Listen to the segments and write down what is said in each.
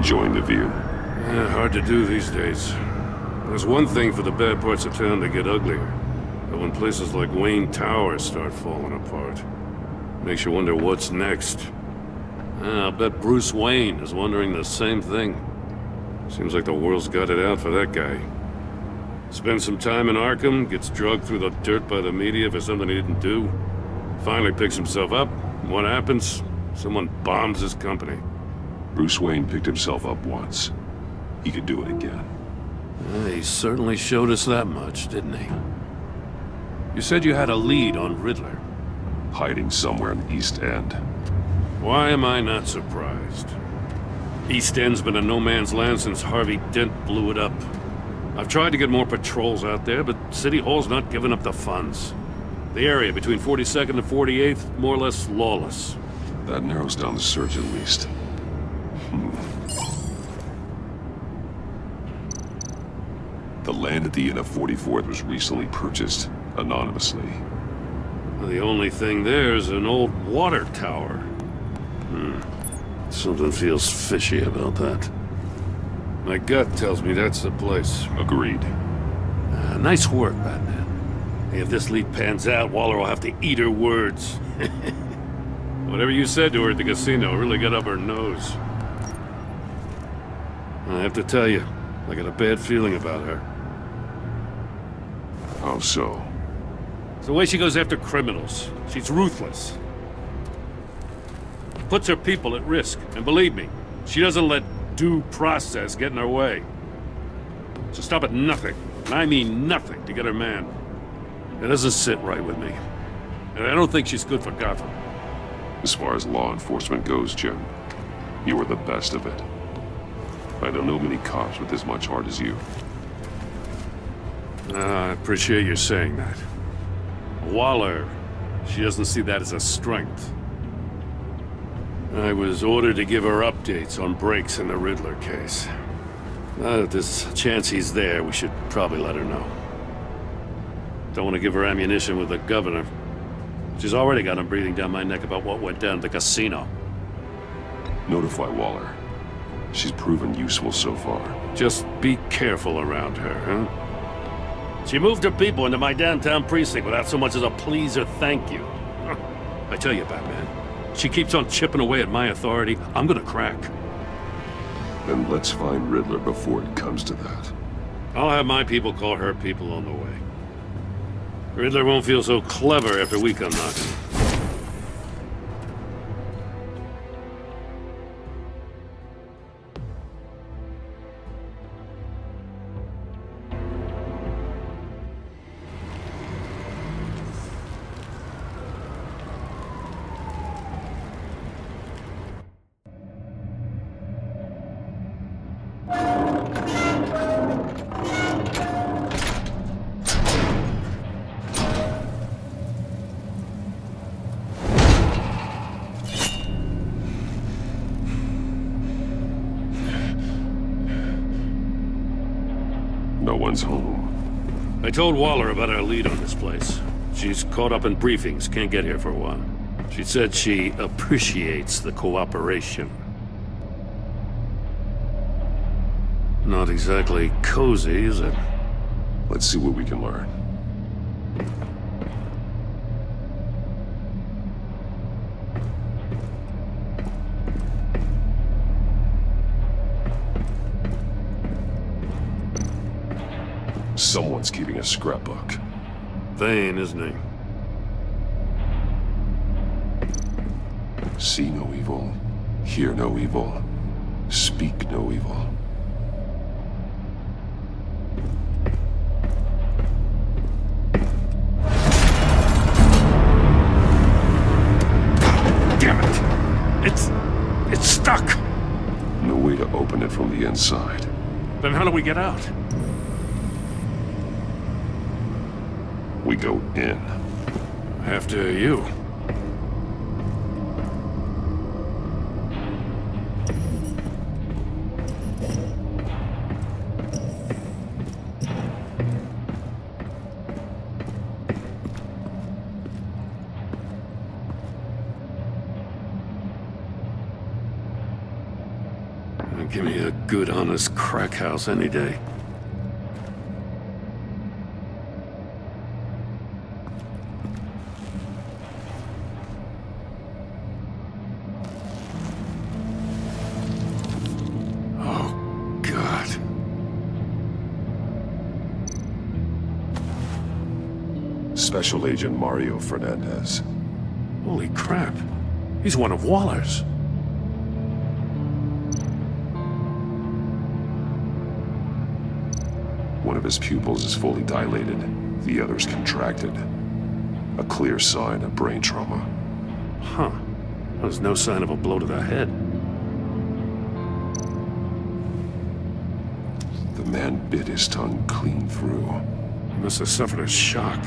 Enjoying the view? Hard to do these days. There's one thing for the bad parts of town to get uglier. But when places like Wayne Tower start falling apart, makes you wonder what's next. I'll bet Bruce Wayne is wondering the same thing. Seems like the world's got it out for that guy. Spends some time in Arkham, gets drugged through the dirt by the media for something he didn't do. Finally picks himself up. What happens? Someone bombs his company. Bruce Wayne picked himself up once. He could do it again. He certainly showed us that much, didn't he? You said you had a lead on Riddler. Hiding somewhere in the East End. Why am I not surprised? East End's been a no-man's land since Harvey Dent blew it up. I've tried to get more patrols out there, but City Hall's not giving up the funds. The area between 42nd and 48th, more or less lawless. That narrows down the search at least. The land at the end of 44th was recently purchased, anonymously. The only thing there is an old water tower. Something feels fishy about that. My gut tells me that's the place. Agreed. Nice work, Batman. If this lead pans out, Waller will have to eat her words. Whatever you said to her at the casino really got up her nose. I have to tell you, I got a bad feeling about her. How so? It's the way she goes after criminals. She's ruthless. Puts her people at risk, and believe me, she doesn't let due process get in her way. So stop at nothing, and I mean nothing, to get her man. It doesn't sit right with me. And I don't think she's good for Gotham. As far as law enforcement goes, Jim, you are the best of it. I don't know many cops with as much heart as you. I appreciate you saying that. Waller, she doesn't see that as a strength. I was ordered to give her updates on breaks in the Riddler case. Now that there's a chance he's there, we should probably let her know. Don't want to give her ammunition with the governor. She's already got him breathing down my neck about what went down at the casino. Notify Waller. She's proven useful so far. Just be careful around her, huh? She moved her people into my downtown precinct without so much as a please or thank you. I tell you, Batman, she keeps on chipping away at my authority, I'm gonna crack. Then let's find Riddler before it comes to that. I'll have my people call her people on the way. Riddler won't feel so clever after we come knocking. No one's home. I told Waller about our lead on this place. She's caught up in briefings, can't get here for a while. She said she appreciates the cooperation. Not exactly cozy, is it? Let's see what we can learn. Someone's keeping a scrapbook. Vain, isn't he? See no evil, hear no evil, speak no evil. Damn it! It's stuck! No way to open it from the inside. Then how do we get out? We go in. After you. Give me a good, honest crack house any day. Oh, God. Special Agent Mario Fernandez. Holy crap. He's one of Waller's. One of his pupils is fully dilated, the other's contracted. A clear sign of brain trauma. Huh. There's no sign of a blow to the head. The man bit his tongue clean through. He must have suffered a shock,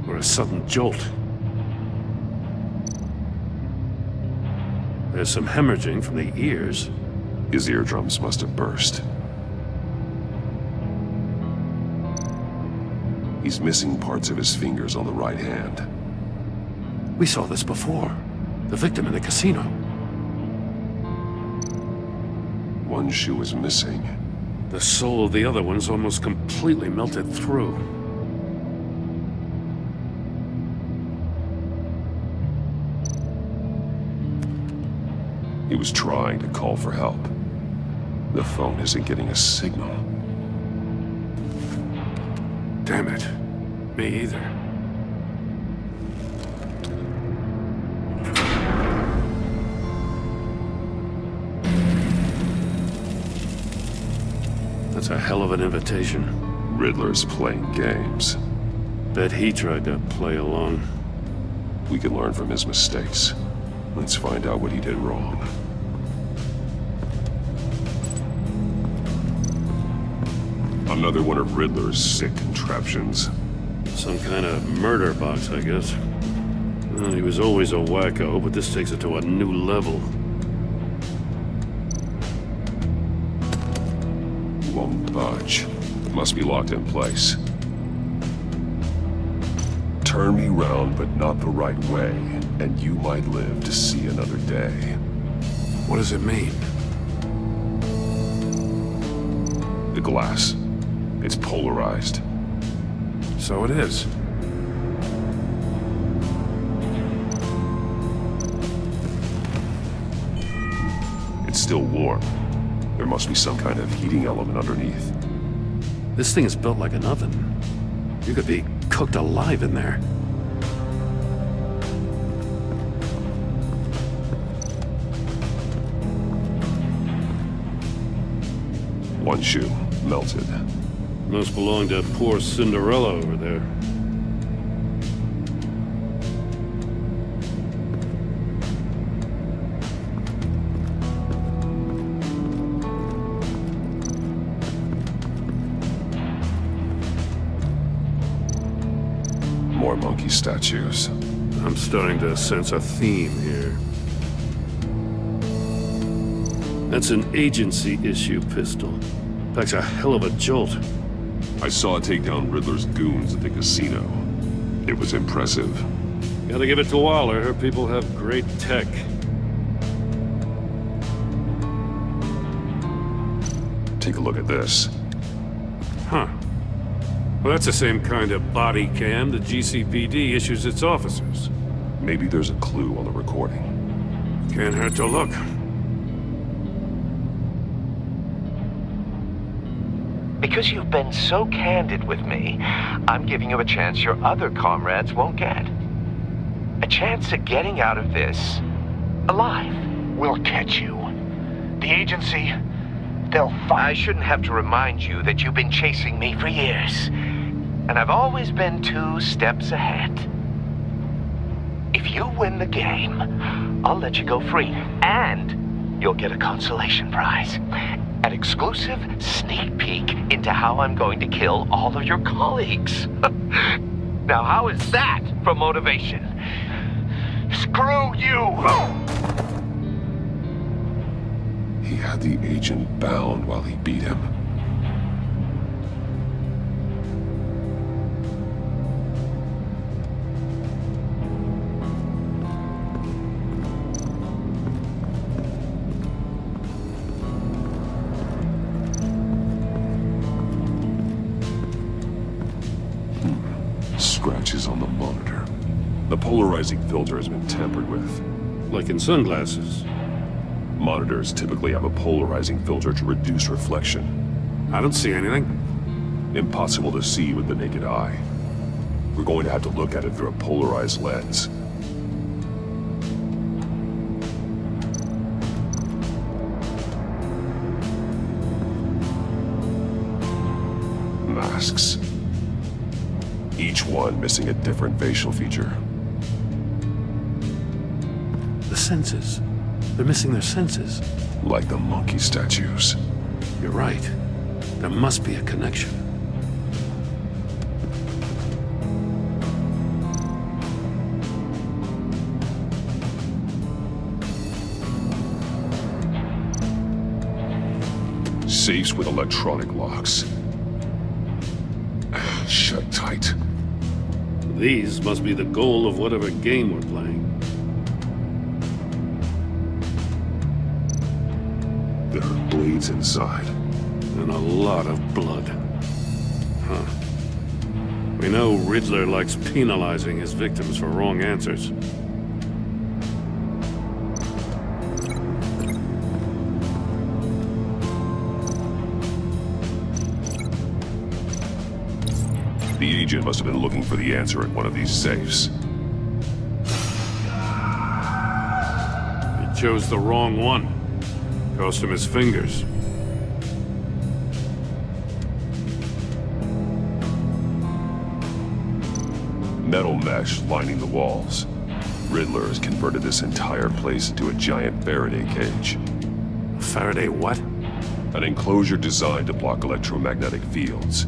or a sudden jolt. There's some hemorrhaging from the ears. His eardrums must have burst. He's missing parts of his fingers on the right hand. We saw this before. The victim in the casino. One shoe is missing. The sole of the other one's almost completely melted through. He was trying to call for help. The phone isn't getting a signal. Damn it. Me either. That's a hell of an invitation. Riddler's playing games. Bet he tried to play along. We can learn from his mistakes. Let's find out what he did wrong. Another one of Riddler's sick contraptions. Some kind of murder box, I guess. Well, he was always a wacko, but this takes it to a new level. Won't budge. Must be locked in place. Turn me round, but not the right way, and you might live to see another day. What does it mean? The glass. It's polarized. So it is. It's still warm. There must be some kind of heating element underneath. This thing is built like an oven. You could be cooked alive in there. One shoe, melted. Must belong to poor Cinderella over there. More monkey statues. I'm starting to sense a theme here. That's an agency issue pistol. Packs a hell of a jolt. I saw it take down Riddler's goons at the casino. It was impressive. Gotta give it to Waller. Her people have great tech. Take a look at this. Huh. Well, that's the same kind of body cam the GCPD issues its officers. Maybe there's a clue on the recording. Can't hurt to look. Because you've been so candid with me, I'm giving you a chance your other comrades won't get. A chance at getting out of this alive. We'll catch you. The agency, they'll I find... shouldn't have to remind you that you've been chasing me for years. And I've always been 2 steps ahead. If you win the game, I'll let you go free. And you'll get a consolation prize. An exclusive sneak peek into how I'm going to kill all of your colleagues. Now, how is that for motivation? Screw you! He had the agent bound while he beat him. is on the monitor. The polarizing filter has been tampered with. Like in sunglasses. Monitors typically have a polarizing filter to reduce reflection. I don't see anything. Impossible to see with the naked eye. We're going to have to look at it through a polarized lens. Masks. Each one missing a different facial feature. The senses. They're missing their senses. Like the monkey statues. You're right. There must be a connection. Safes with electronic locks. Shut tight. These must be the goal of whatever game we're playing. There are blades inside. And a lot of blood. Huh. We know Riddler likes penalizing his victims for wrong answers. The agent must have been looking for the answer at one of these safes. He chose the wrong one. Cost him his fingers. Metal mesh lining the walls. Riddler has converted this entire place into a giant Faraday cage. Faraday what? An enclosure designed to block electromagnetic fields.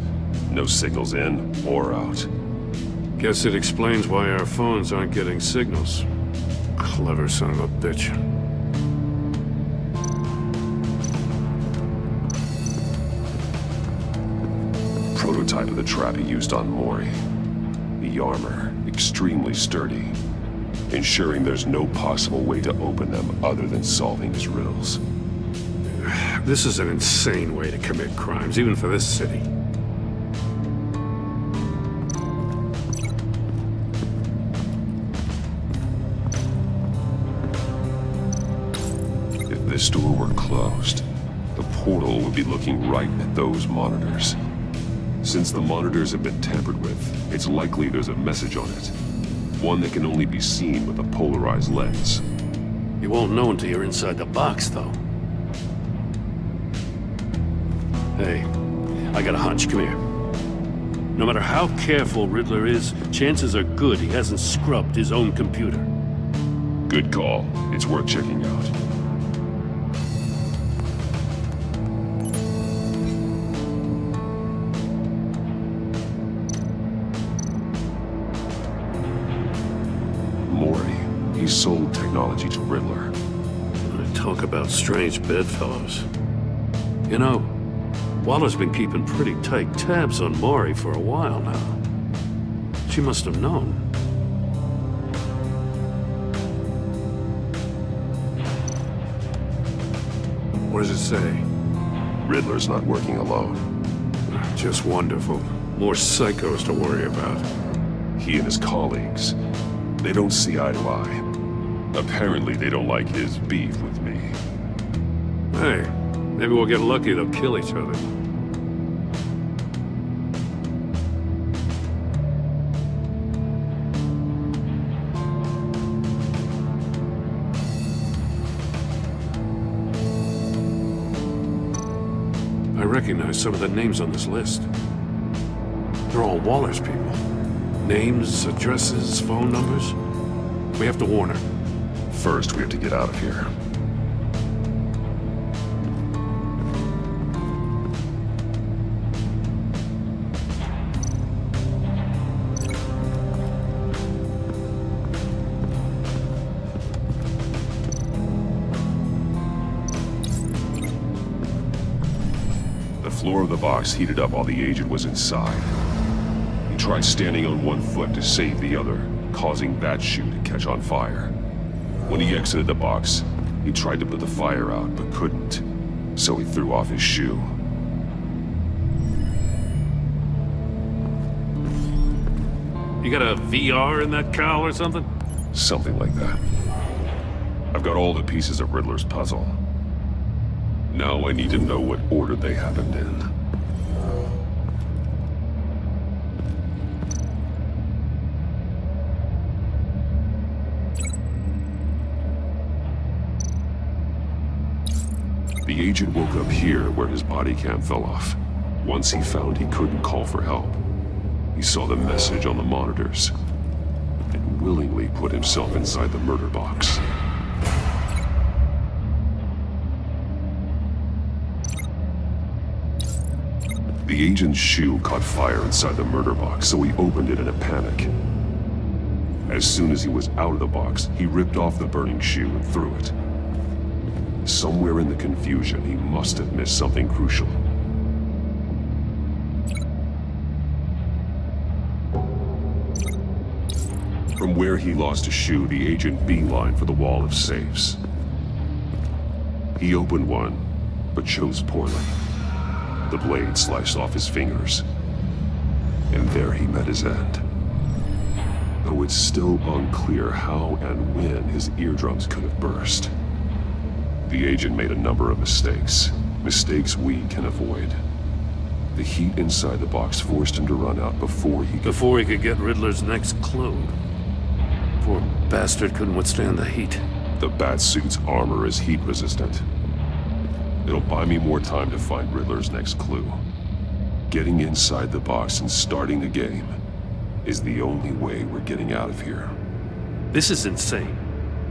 No signals in or out. Guess it explains why our phones aren't getting signals. Clever son of a bitch. Prototype of the trap he used on Mori. The armor, extremely sturdy, ensuring there's no possible way to open them other than solving his riddles. This is an insane way to commit crimes, even for this city. If this door were closed, the portal would be looking right at those monitors. Since the monitors have been tampered with, it's likely there's a message on it. One that can only be seen with a polarized lens. You won't know until you're inside the box, though. Hey, I got a hunch. Come here. No matter how careful Riddler is, chances are good he hasn't scrubbed his own computer. Good call. It's worth checking out. Mori, he sold technology to Riddler. Talk about strange bedfellows. You know, Waller's been keeping pretty tight tabs on Mori for a while now. She must have known. What does it say? Riddler's not working alone. Just wonderful. More psychos to worry about. He and his colleagues, they don't see eye to eye. Apparently they don't like his beef with me. Hey, maybe we'll get lucky they'll kill each other. I recognize some of the names on this list. They're all Waller's people. Names, addresses, phone numbers. We have to warn her. First, we have to get out of here. The floor of the box heated up while the agent was inside. He tried standing on one foot to save the other, causing that shoe to catch on fire. When he exited the box, he tried to put the fire out, but couldn't. So he threw off his shoe. You got a VR in that cowl or something? Something like that. I've got all the pieces of Riddler's puzzle. Now I need to know what order they happened in. The agent woke up here where his body cam fell off. Once he found he couldn't call for help, he saw the message on the monitors and willingly put himself inside the murder box. The agent's shoe caught fire inside the murder box, so he opened it in a panic. As soon as he was out of the box, he ripped off the burning shoe and threw it. Somewhere in the confusion, he must have missed something crucial. From where he lost a shoe, the agent beelined for the wall of safes. He opened one, but chose poorly. The blade sliced off his fingers, and there he met his end. Though it's still unclear how and when his eardrums could have burst. The agent made a number of mistakes. Mistakes we can avoid. The heat inside the box forced him to run out before he could get Riddler's next clue. Poor bastard couldn't withstand the heat. The Batsuit's armor is heat resistant. It'll buy me more time to find Riddler's next clue. Getting inside the box and starting the game is the only way we're getting out of here. This is insane.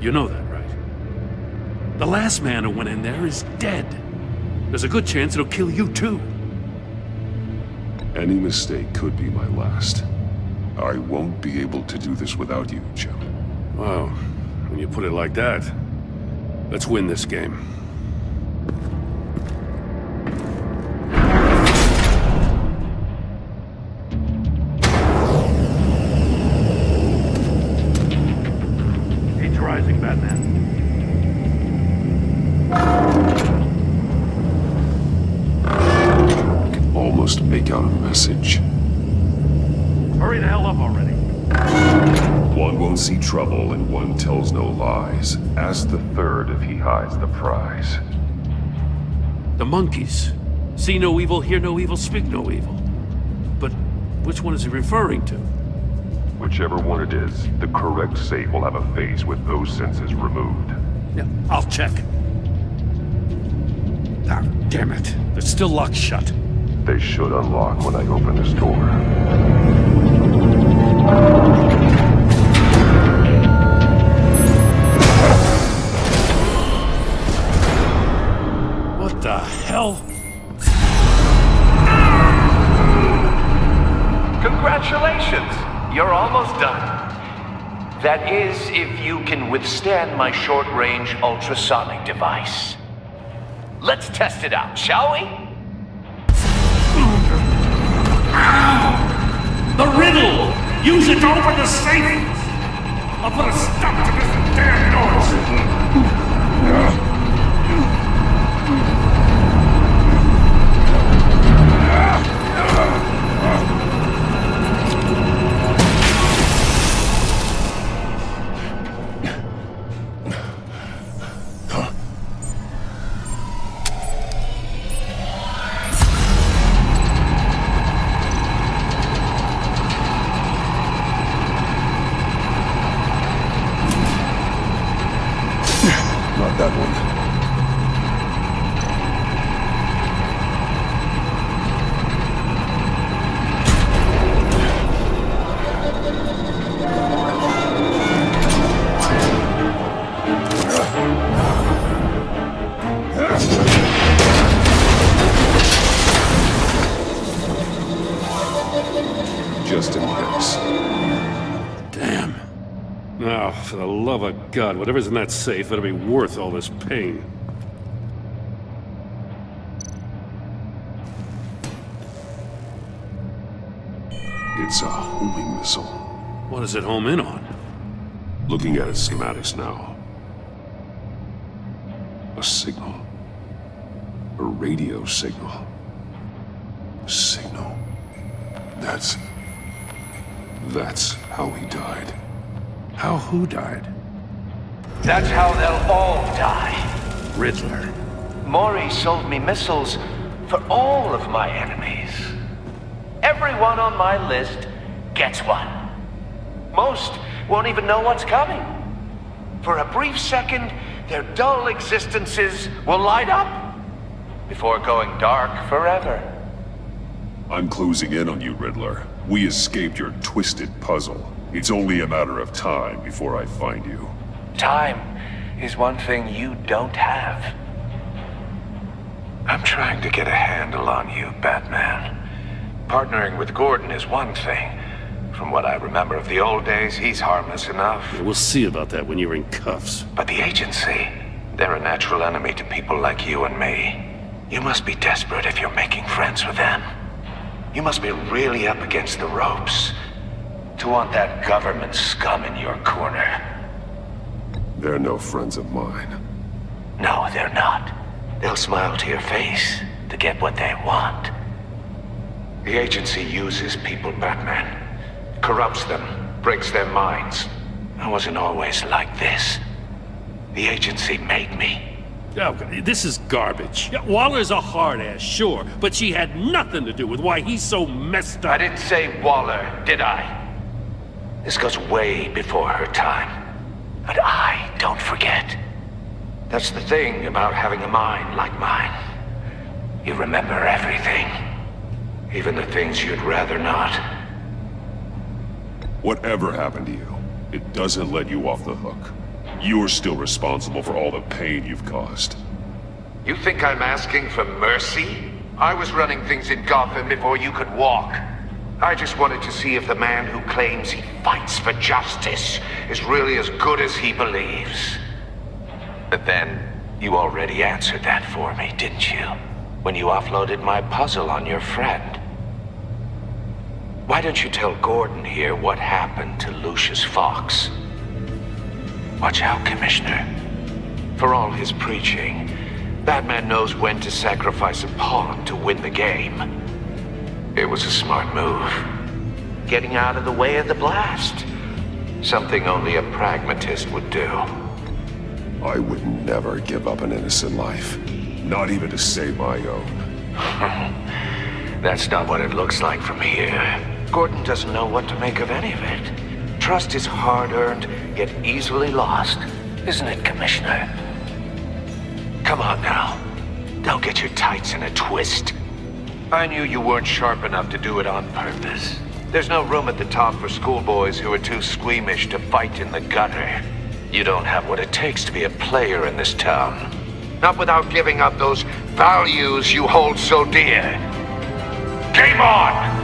You know that, right? The last man who went in there is dead. There's a good chance it'll kill you too. Any mistake could be my last. I won't be able to do this without you, Jim. Wow, when you put it like that, let's win this game. Heat's rising, Batman. I can almost make out a message. Hurry the hell up already. One won't see trouble and one tells no lies. Ask the third if he hides the prize. The monkeys. See no evil, hear no evil, speak no evil. But which one is he referring to? Whichever one it is, the correct safe will have a face with those senses removed. Yeah, I'll check. Ah, damn it. They're still locked shut. They should unlock when I open this door. What the hell? Congratulations! You're almost done. That is, if you can withstand my short-range ultrasonic device. Let's test it out, shall we? The riddle! Use it to open the safe! I'll put a stop to this damn noise! Not that one. Just in case. Damn. Now, for the love of God, whatever's in that safe better be worth all this pain. It's a homing missile. What does it home in on? Looking at its schematics now. A signal. A radio signal. A signal. That's How he died. How who died? That's how they'll all die. Riddler. Maury sold me missiles for all of my enemies. Everyone on my list gets one. Most won't even know what's coming. For a brief second, their dull existences will light up before going dark forever. I'm closing in on you, Riddler. We escaped your twisted puzzle. It's only a matter of time before I find you. Time is one thing you don't have. I'm trying to get a handle on you, Batman. Partnering with Gordon is one thing. From what I remember of the old days, he's harmless enough. We'll see about that when you're in cuffs. But the agency, they're a natural enemy to people like you and me. You must be desperate if you're making friends with them. You must be really up against the ropes to want that government scum in your corner. They're no friends of mine. No, they're not. They'll smile to your face to get what they want. The agency uses people, Batman. Corrupts them, breaks their minds. I wasn't always like this. The agency made me. Oh, this is garbage. Yeah, Waller's a hard-ass, sure, but she had nothing to do with why he's so messed up. I didn't say Waller, did I? This goes way before her time. And I don't forget. That's the thing about having a mind like mine. You remember everything. Even the things you'd rather not. Whatever happened to you, it doesn't let you off the hook. You're still responsible for all the pain you've caused. You think I'm asking for mercy? I was running things in Gotham before you could walk. I just wanted to see if the man who claims he fights for justice is really as good as he believes. But then, you already answered that for me, didn't you? When you offloaded my puzzle on your friend. Why don't you tell Gordon here what happened to Lucius Fox? Watch out, Commissioner. For all his preaching, Batman knows when to sacrifice a pawn to win the game. It was a smart move. Getting out of the way of the blast. Something only a pragmatist would do. I would never give up an innocent life. Not even to save my own. That's not what it looks like from here. Gordon doesn't know what to make of any of it. Trust is hard-earned, yet easily lost. Isn't it, Commissioner? Come on now. Don't get your tights in a twist. I knew you weren't sharp enough to do it on purpose. There's no room at the top for schoolboys who are too squeamish to fight in the gutter. You don't have what it takes to be a player in this town. Not without giving up those values you hold so dear. Game on!